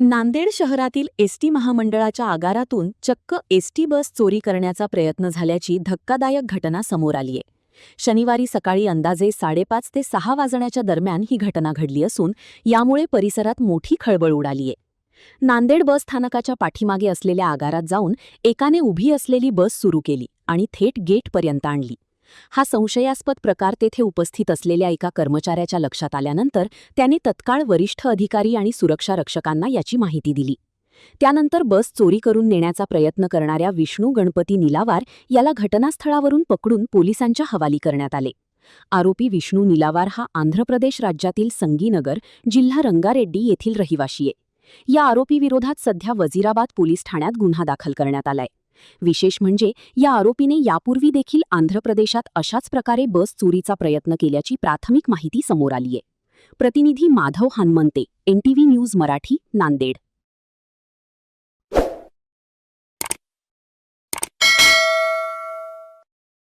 नांदेड शहरातील एसटी महामंडळाच्या आगारातून चक्क एसटी बस चोरी करण्याचा प्रयत्न झाल्याची धक्कादायक घटना समोर आलीय. शनिवारी सकाळी अंदाजे 5:30 ते 6 वाजण्याच्या दरम्यान ही घटना घडली असून यामुळे परिसरात मोठी खळबळ उडालीय. नांदेड बस स्थानकाच्या पाठीमागे असलेल्या आगारात जाऊन एकाने उभी असलेली बस सुरू केली आणि थेट गेटपर्यंत आणली. हा संशयास्पद प्रकार तेथे उपस्थित असलेल्या एका कर्मचाऱ्याच्या लक्षात आल्यानंतर त्याने तत्काळ वरिष्ठ अधिकारी आणि सुरक्षा रक्षकांना याची माहिती दिली. त्यानंतर बस चोरी करून नेण्याचा प्रयत्न करणाऱ्या विष्णू गणपती निलावार याला घटनास्थळावरून पकडून पोलिसांच्या हवाली करण्यात आले. आरोपी विष्णू निलावार हा आंध्र प्रदेश राज्यातील संगीनगर, जिल्हा रंगारेड्डी येथील रहिवाशी आहे. या आरोपीविरोधात सध्या वजीराबाद पोलीस ठाण्यात गुन्हा दाखल करण्यात आलाय. विशेष म्हणजे या आरोपीने यापूर्वी देखील आंध्र प्रदेशात अशाच प्रकारे बस चोरीचा प्रयत्न केल्याची प्राथमिक माहिती समोर आलीय. प्रतिनिधी माधव हनुमंते, NTV न्यूज मराठी, नांदेड.